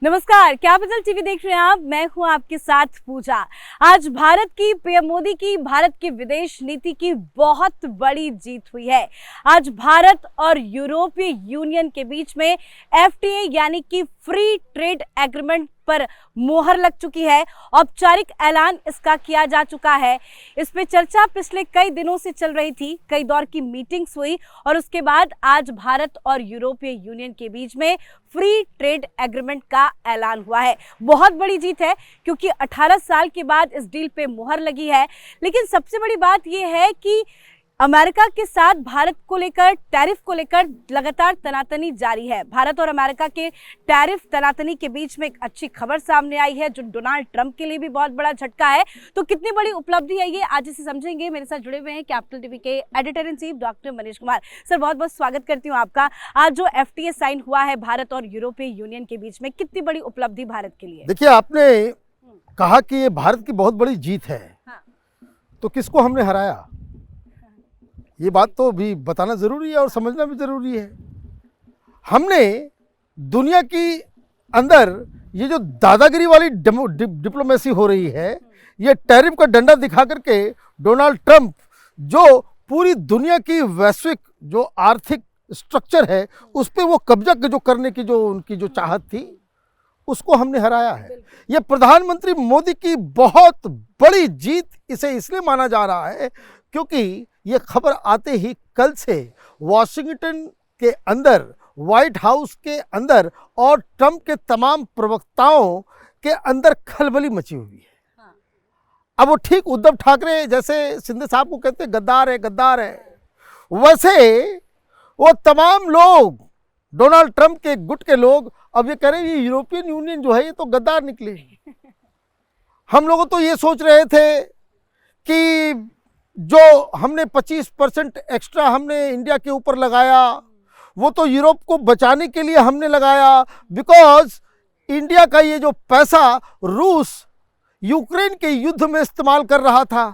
नमस्कार, capital TV देख रहे हैं आप। मैं हूं आपके साथ पूजा। आज भारत की पीएम मोदी की भारत की विदेश नीति की बहुत बड़ी जीत हुई है। आज भारत और यूरोपीय यूनियन के बीच में एफटीए यानी कि फ्री ट्रेड एग्रीमेंट पर मोहर लग चुकी है। औपचारिक ऐलान इसका किया जा चुका है। इस पे चर्चा पिछले कई दिनों से चल रही थी, कई दौर की मीटिंग्स हुई और उसके बाद आज भारत और यूरोपीय यूनियन के बीच में फ्री ट्रेड एग्रीमेंट का ऐलान हुआ है। बहुत बड़ी जीत है क्योंकि 18 साल के बाद इस डील पे मोहर लगी है। लेकिन सबसे बड़ी बात यह है कि अमेरिका के साथ भारत को लेकर, टैरिफ को लेकर लगातार तनातनी जारी है। भारत और अमेरिका के टैरिफ तनातनी के बीच में एक अच्छी खबर सामने आई है जो डोनाल्ड ट्रंप के लिए भी बहुत बड़ा झटका है। तो कितनी बड़ी उपलब्धि है ये, आज इसे समझेंगे। मेरे साथ जुड़े हुए हैं कैपिटल टीवी के editor in chief doctor Manish Kumar. Sir, बहुत बहुत स्वागत करती हूँ आपका। आज जो एफटीए साइन हुआ है भारत और यूरोपीय यूनियन के बीच में, कितनी बड़ी उपलब्धि भारत के लिए? देखिए, आपने कहा कि ये भारत की बहुत बड़ी जीत है। हाँ। तो किसको हमने हराया, ये बात तो भी बताना ज़रूरी है और समझना भी ज़रूरी है। हमने दुनिया की अंदर ये जो दादागिरी वाली डिप्लोमेसी हो रही है, ये टैरिफ का डंडा दिखा करके डोनाल्ड ट्रंप जो पूरी दुनिया की वैश्विक जो आर्थिक स्ट्रक्चर है उस पर वो कब्जा जो करने की जो उनकी जो चाहत थी, उसको हमने हराया है। ये प्रधानमंत्री मोदी की बहुत बड़ी जीत इसे इसलिए माना जा रहा है क्योंकि ये खबर आते ही कल से वॉशिंगटन के अंदर, व्हाइट हाउस के अंदर और ट्रंप के तमाम प्रवक्ताओं के अंदर खलबली मची हुई है। हाँ। अब वो ठीक उद्धव ठाकरे जैसे शिंदे साहब को कहते हैं गद्दार है गद्दार है, वैसे वो तमाम लोग, डोनाल्ड ट्रंप के गुट के लोग अब ये कह रहे हैं ये यूरोपियन यूनियन जो है ये तो गद्दार निकले। हम लोग तो ये सोच रहे थे कि जो हमने 25% एक्स्ट्रा हमने इंडिया के ऊपर लगाया वो तो यूरोप को बचाने के लिए हमने लगाया, बिकॉज इंडिया का ये जो पैसा रूस यूक्रेन के युद्ध में इस्तेमाल कर रहा था।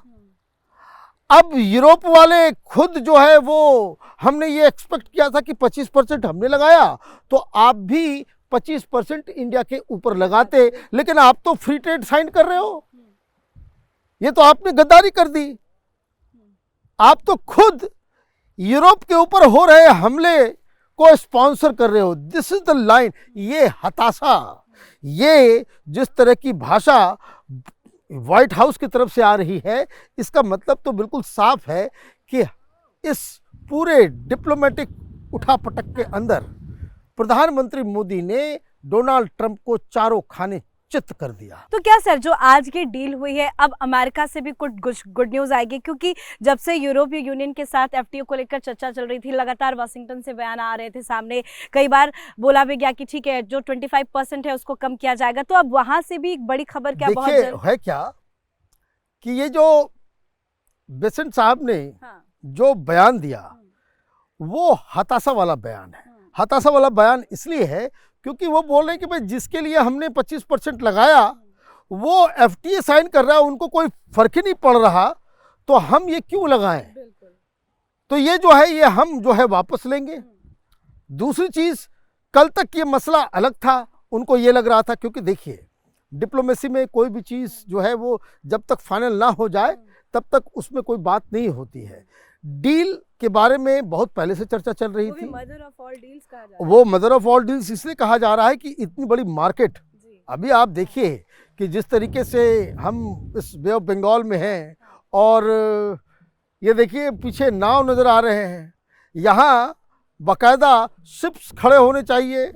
अब यूरोप वाले खुद जो है वो हमने ये एक्सपेक्ट किया था कि 25% हमने लगाया तो आप भी 25% इंडिया के ऊपर लगाते, लेकिन आप तो फ्री ट्रेड साइन कर रहे हो। ये तो आपने गद्दारी कर दी। आप तो खुद यूरोप के ऊपर हो रहे हमले को स्पॉन्सर कर रहे हो। This is the line. ये हताशा, ये जिस तरह की भाषा व्हाइट हाउस की तरफ से आ रही है, इसका मतलब तो बिल्कुल साफ है कि इस पूरे डिप्लोमेटिक उठापटक के अंदर प्रधानमंत्री मोदी ने डोनाल्ड ट्रंप को चारों खाने चित कर दिया। तो क्या सर, जो आज की डील हुई है, अब अमेरिका से भी कुछ गुड न्यूज़ आएगी? क्योंकि जब से यूरोपीय यूनियन के साथ एफटीए को लेकर चर्चा चल रही थी, लगातार वाशिंगटन से बयान आ रहे थे सामने, कई बार बोला भी गया कि ठीक है जो 25% है उसको कम किया जाएगा। तो अब वहां से भी एक बड़ी खबर क्या बहुत है क्या कि ये जो बेसेंट साहब ने जो बयान दिया वो हताशा वाला बयान है। हताशा वाला बयान इसलिए है क्योंकि वो बोल रहे हैं कि भाई जिसके लिए हमने 25% लगाया वो एफटीए साइन कर रहा है, उनको कोई फर्क ही नहीं पड़ रहा, तो हम ये क्यों लगाएं। तो ये जो है ये हम जो है वापस लेंगे। दूसरी चीज़, कल तक ये मसला अलग था, उनको ये लग रहा था, क्योंकि देखिए डिप्लोमेसी में कोई भी चीज़ जो है वो जब तक फाइनल ना हो जाए तब तक उसमें कोई बात नहीं होती है। डील के बारे में बहुत पहले से चर्चा चल रही थी। मदर ऑफ ऑल डील्स कहा जा रहा है। वो मदर ऑफ ऑल डील्स इसलिए कहा जा रहा है कि इतनी बड़ी मार्केट, अभी आप देखिए कि जिस तरीके से हम इस बे ऑफ बंगाल में हैं और ये देखिए पीछे नाव नज़र आ रहे हैं, यहाँ बाकायदा शिप्स खड़े होने चाहिए,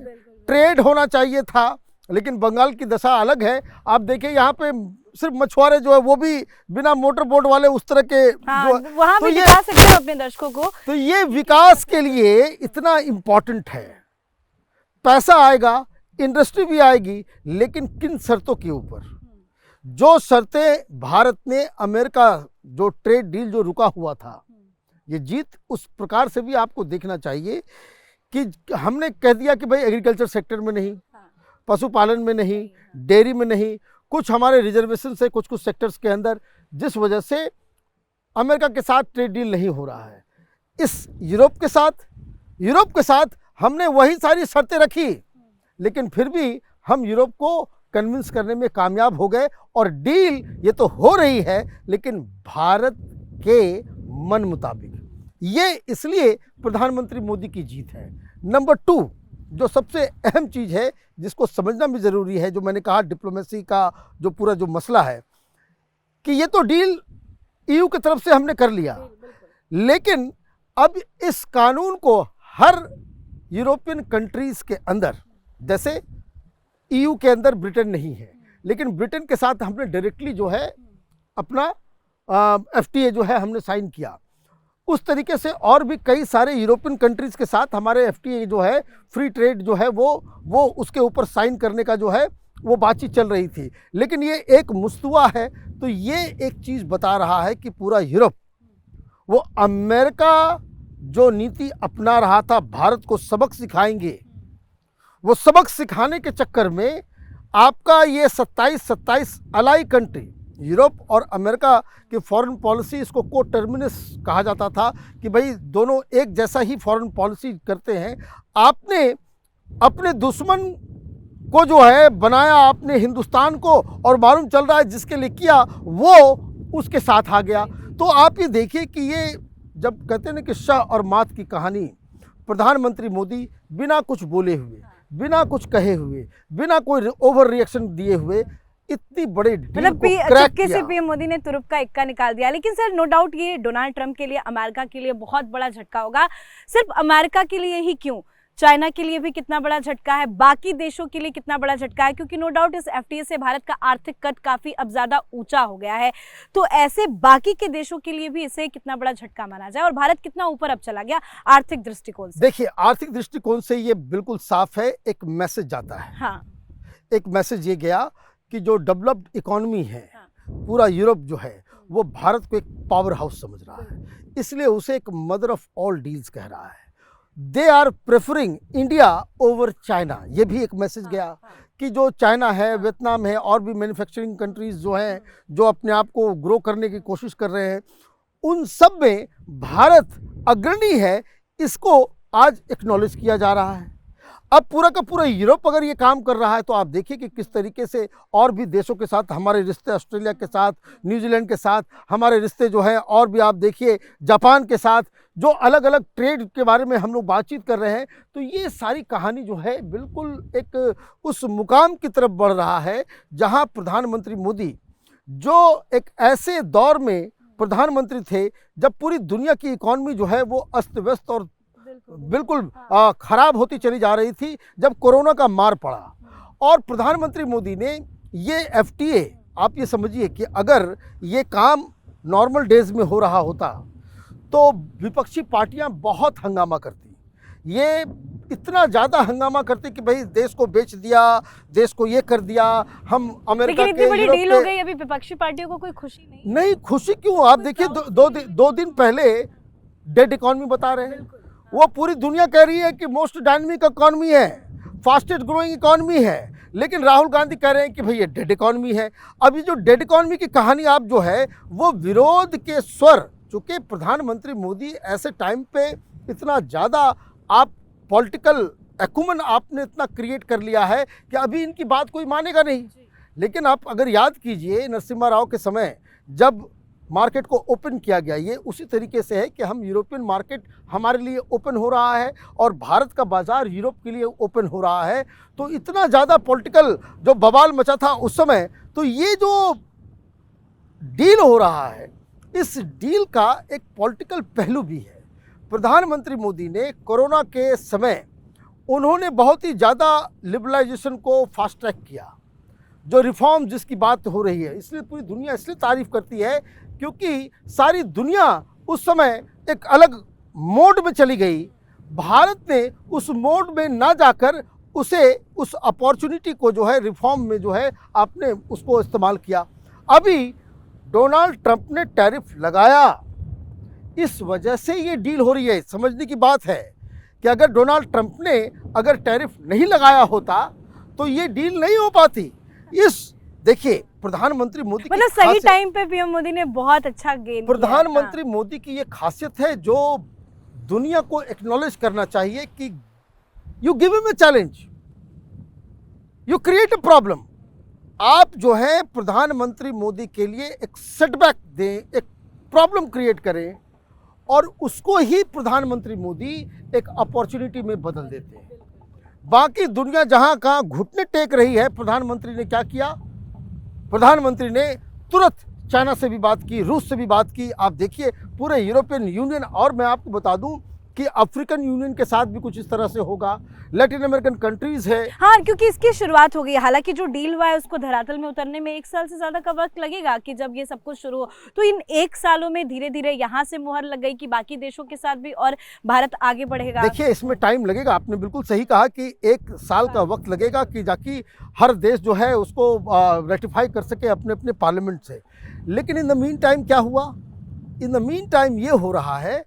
ट्रेड होना चाहिए था, लेकिन बंगाल की दशा अलग है। आप देखिए यहाँ पे सिर्फ मछुआरे जो है वो भी बिना मोटर बोट वाले उस तरह के जो वहाँ तो भी दिखा सकते हैं अपने दर्शकों को। तो ये विकास के लिए इतना इम्पोर्टेंट है। पैसा आएगा, इंडस्ट्री भी आएगी, लेकिन किन शर्तों के ऊपर? जो शर्तें भारत ने अमेरिका जो ट्रेड डील जो रुका हुआ था, ये जीत उस प्रकार से भी आपको देखना चाहिए कि हमने कह दिया कि भाई एग्रीकल्चर सेक्टर में नहीं, पशुपालन में नहीं, डेयरी में नहीं, कुछ हमारे रिजर्वेशन से कुछ सेक्टर्स के अंदर, जिस वजह से अमेरिका के साथ ट्रेड डील नहीं हो रहा है। इस यूरोप के साथ हमने वही सारी शर्तें रखी, लेकिन फिर भी हम यूरोप को कन्विंस करने में कामयाब हो गए और डील ये तो हो रही है लेकिन भारत के मन मुताबिक। ये इसलिए प्रधानमंत्री मोदी की जीत है। नंबर 2 जो सबसे अहम चीज़ है जिसको समझना भी ज़रूरी है, जो मैंने कहा डिप्लोमेसी का जो पूरा जो मसला है कि ये तो डील ईयू की तरफ से हमने कर लिया, लेकिन अब इस कानून को हर यूरोपियन कंट्रीज़ के अंदर, जैसे ईयू के अंदर ब्रिटेन नहीं है, लेकिन ब्रिटेन के साथ हमने डायरेक्टली जो है अपना एफटीए जो है हमने साइन किया, उस तरीके से और भी कई सारे यूरोपियन कंट्रीज़ के साथ हमारे एफटीए जो है फ्री ट्रेड जो है वो उसके ऊपर साइन करने का जो है वो बातचीत चल रही थी। लेकिन ये एक मुस्तवा है, तो ये एक चीज़ बता रहा है कि पूरा यूरोप वो अमेरिका जो नीति अपना रहा था भारत को सबक सिखाएंगे, वो सबक सिखाने के चक्कर में आपका ये 27 अलाई कंट्री यूरोप और अमेरिका की फॉरेन पॉलिसी, इसको को टर्मिनस कहा जाता था कि भाई दोनों एक जैसा ही फॉरेन पॉलिसी करते हैं। आपने अपने दुश्मन को जो है बनाया आपने हिंदुस्तान को, और मालूम चल रहा है जिसके लिए किया वो उसके साथ आ गया। तो आप ये देखिए कि ये जब कहते हैं ना कि शाह और मात की कहानी, प्रधानमंत्री मोदी बिना कुछ बोले हुए, बिना कुछ कहे हुए, बिना कोई ओवर रिएक्शन दिए हुए इतनी बड़ी डील को क्रैक चुपके से किया। पीएम मोदी ने तुरुप का इक्का निकाल दिया। लेकिन सर नो डाउट ये डोनाल्ड ट्रंप के लिए, अमेरिका के लिए बहुत बड़ा झटका होगा। सिर्फ अमेरिका के लिए ही क्यों, चाइना के लिए भी कितना बड़ा झटका है, बाकी देशों के लिए कितना बड़ा झटका है, क्योंकि नो डाउट इस एफटीए से भारत का आर्थिक कद काफी अब ज्यादा ऊंचा हो गया है। तो ऐसे बाकी के देशों के लिए भी इसे कितना बड़ा झटका माना जाए और भारत कितना ऊपर अब चला गया आर्थिक दृष्टिकोण से? देखिए, आर्थिक दृष्टिकोण से ये बिल्कुल साफ है, एक मैसेज जाता है। हाँ, एक मैसेज ये गया कि जो डेवलप्ड इकोनॉमी है पूरा यूरोप जो है वो भारत को एक पावर हाउस समझ रहा है, इसलिए उसे एक मदर ऑफ ऑल डील्स कह रहा है। They are preferring India over China, ये भी एक मैसेज गया कि जो चाइना है, वियतनाम है और भी मैन्युफैक्चरिंग कंट्रीज जो हैं जो अपने आप को ग्रो करने की कोशिश कर रहे हैं, उन सब में भारत अग्रणी है, इसको आज एक्नॉलेज किया जा रहा है। अब पूरा का पूरा यूरोप अगर ये काम कर रहा है तो आप देखिए कि किस तरीके से और भी देशों के साथ हमारे रिश्ते, ऑस्ट्रेलिया के साथ, न्यूजीलैंड के साथ हमारे रिश्ते जो हैं, और भी आप देखिए जापान के साथ जो अलग अलग ट्रेड के बारे में हम लोग बातचीत कर रहे हैं। तो ये सारी कहानी जो है बिल्कुल एक उस मुकाम की तरफ बढ़ रहा है जहां प्रधानमंत्री मोदी, जो एक ऐसे दौर में प्रधानमंत्री थे जब पूरी दुनिया की इकॉनमी जो है वो अस्त व्यस्त और बिल्कुल खराब होती चली जा रही थी, जब कोरोना का मार पड़ा, और प्रधानमंत्री मोदी ने ये एफटीए, आप ये समझिए कि अगर ये काम नॉर्मल डेज में हो रहा होता तो विपक्षी पार्टियां बहुत हंगामा करती, ये इतना ज़्यादा हंगामा करते कि भाई देश को बेच दिया, देश को ये कर दिया, हम अमेरिका लेकिन इतनी बड़ी डील हो गई, अभी विपक्षी पार्टियों को कोई खुशी नहीं? खुशी क्यों? आप देखिए दो दिन पहले डेड इकॉनमी बता रहे हैं, वो पूरी दुनिया कह रही है कि मोस्ट डायनामिक इकॉनमी है, फास्टेस्ट ग्रोइंग इकॉनमी है, लेकिन राहुल गांधी कह रहे हैं कि भाई ये डेड इकॉनमी है। अभी जो डेड इकॉनमी की कहानी आप जो है वो विरोध के स्वर, चूँकि प्रधानमंत्री मोदी ऐसे टाइम पे इतना ज़्यादा आप पॉलिटिकल एक्यूमेन आपने इतना क्रिएट कर लिया है कि अभी इनकी बात कोई मानेगा नहीं। लेकिन आप अगर याद कीजिए नरसिम्हा राव के समय जब मार्केट को ओपन किया गया, ये उसी तरीके से है कि हम यूरोपियन मार्केट हमारे लिए ओपन हो रहा है और भारत का बाज़ार यूरोप के लिए ओपन हो रहा है। तो इतना ज़्यादा पॉलिटिकल जो बवाल मचा था उस समय, तो ये जो डील हो रहा है, इस डील का एक पॉलिटिकल पहलू भी है। प्रधानमंत्री मोदी ने कोरोना के समय उन्होंने बहुत ही ज़्यादा लिबरलाइजेशन को फास्ट ट्रैक किया, जो रिफॉर्म जिसकी बात हो रही है, इसलिए पूरी दुनिया इसलिए तारीफ़ करती है क्योंकि सारी दुनिया उस समय एक अलग मोड में चली गई। भारत ने उस मोड में ना जाकर उस अपॉर्चुनिटी को जो है रिफॉर्म में जो है आपने उसको इस्तेमाल किया। अभी डोनाल्ड ट्रंप ने टैरिफ लगाया, इस वजह से ये डील हो रही है। समझने की बात है कि अगर डोनाल्ड ट्रंप ने अगर टैरिफ नहीं लगाया होता तो ये डील नहीं हो पाती। देखिए प्रधानमंत्री मोदी मतलब सही टाइम पे पीएम मोदी ने बहुत अच्छा गेन किया। प्रधानमंत्री मोदी की ये खासियत है जो दुनिया को एक्नॉलेज करना चाहिए कि you give him a challenge, you create a problem. आप जो है प्रधानमंत्री मोदी के लिए एक सेटबैक दें, एक प्रॉब्लम क्रिएट करें और उसको ही प्रधानमंत्री मोदी एक अपॉर्चुनिटी में बदल देते हैं। बाकी दुनिया जहां कहाँ घुटने टेक रही है, प्रधानमंत्री ने क्या किया? प्रधानमंत्री ने तुरंत चाइना से भी बात की, रूस से भी बात की। आप देखिए पूरे यूरोपियन यूनियन, और मैं आपको बता दूं कि अफ्रीकन यूनियन के साथ भी कुछ इस तरह से होगा, लैटिन अमेरिकन कंट्रीज है। हाँ, क्योंकि इसकी शुरुआत हो गई। हालांकि जो डील हुआ है उसको धरातल में उतरने में 1 साल से ज्यादा का वक्त लगेगा कि जब ये सब कुछ शुरू हो। तो इन 1 सालों में धीरे धीरे यहाँ से मुहर लग गई कि बाकी देशों के साथ भी और भारत आगे बढ़ेगा। देखिए इसमें टाइम लगेगा, आपने बिल्कुल सही कहा कि 1 साल का वक्त लगेगा कि जाकि हर देश जो है उसको रेटिफाई कर सके अपने अपने पार्लियामेंट से। लेकिन इन द मीन टाइम क्या हुआ? इन द मीन टाइम ये हो रहा है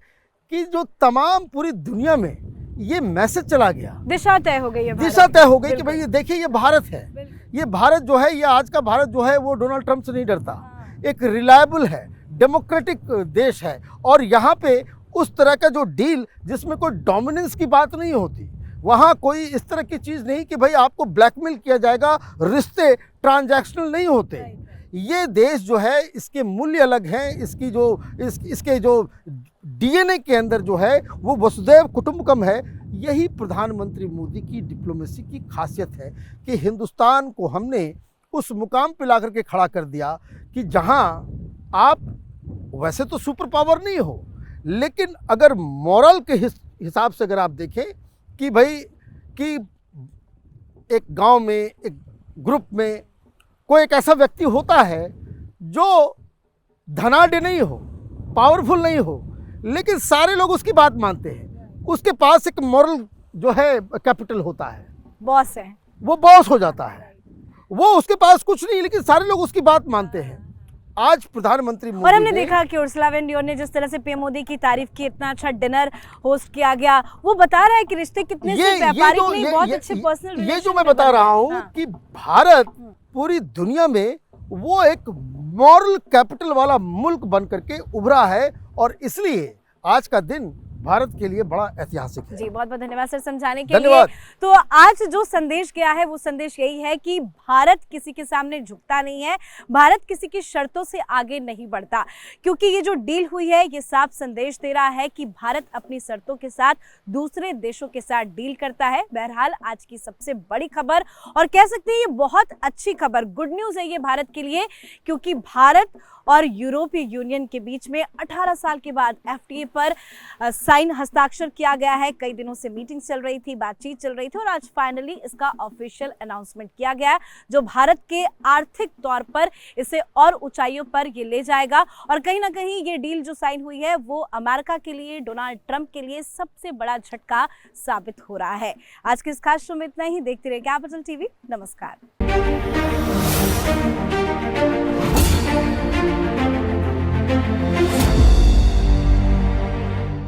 कि जो तमाम पूरी दुनिया में ये मैसेज चला गया, दिशा तय हो गई है, दिशा तय हो गई कि भाई ये देखिए ये भारत है, ये भारत जो है, ये आज का भारत जो है वो डोनाल्ड ट्रंप से नहीं डरता, एक रिलायबल है, डेमोक्रेटिक देश है। और यहाँ पे उस तरह का जो डील जिसमें कोई डोमिनेंस की बात नहीं होती, वहाँ कोई इस तरह की चीज़ नहीं कि भाई आपको ब्लैकमेल किया जाएगा, रिश्ते ट्रांजैक्शनल नहीं होते। ये देश जो है इसके मूल्य अलग हैं, इसकी जो इसके जो डीएनए के अंदर जो है वो वसुदैव कुटुंबकम है। यही प्रधानमंत्री मोदी की डिप्लोमेसी की खासियत है कि हिंदुस्तान को हमने उस मुकाम पे ला करके खड़ा कर दिया कि जहां आप वैसे तो सुपर पावर नहीं हो, लेकिन अगर मॉरल के हिसाब से अगर आप देखें कि भाई कि एक गांव में, एक ग्रुप में कोई एक ऐसा व्यक्ति होता है जो धनाढ्य नहीं हो, पावरफुल नहीं हो, लेकिन सारे लोग उसकी बात मानते हैं, उसके पास एक मॉरल जो है कैपिटल होता है, बॉस है, वो बॉस हो जाता है, वो उसके पास कुछ नहीं लेकिन सारे लोग उसकी बात मानते हैं। आज प्रधानमंत्री मोदी और हमने देखा कि उर्सुला वॉन डर ने जिस तरह से पीएम मोदी की तारीफ की, इतना अच्छा डिनर होस्ट किया गया, वो बता रहा है कि रिश्ते कितने सिर्फ व्यापारिक नहीं, बहुत अच्छे पर्सनल। ये जो मैं बता रहा हूँ कि भारत पूरी दुनिया में वो एक मॉरल कैपिटल वाला मुल्क बन करके उभरा है और इसलिए आज का दिन भारत के लिए बड़ा ऐतिहासिक है। जी, बहुत बहुत धन्यवाद सर समझाने के लिए। तो आज जो संदेश गया है वो संदेश यही है कि भारत किसी के सामने झुकता नहीं है, भारत किसी की शर्तों से आगे नहीं बढ़ता, क्योंकि ये जो डील हुई है ये साफ संदेश दे रहा है कि भारत अपनी शर्तों के साथ दूसरे देशों के साथ डील करता है। बहरहाल आज की सबसे बड़ी खबर, और कह सकते हैं ये बहुत अच्छी खबर, गुड न्यूज़ है ये भारत के लिए, क्योंकि भारत और यूरोपीय यूनियन के बीच में 18 साल के बाद एफटीए पर साइन हस्ताक्षर किया गया है। कई दिनों से मीटिंग चल रही थी, बातचीत चल रही थी और आज फाइनली इसका ऑफिशियल अनाउंसमेंट किया गया है, जो भारत के आर्थिक तौर पर इसे और ऊंचाइयों पर ये ले जाएगा। और कहीं ना कहीं ये डील जो साइन हुई है वो अमेरिका के लिए, डोनाल्ड ट्रंप के लिए सबसे बड़ा झटका साबित हो रहा है। आज के इस खास शो में इतना ही। देखते रहिए कैपिटल टीवी। नमस्कार।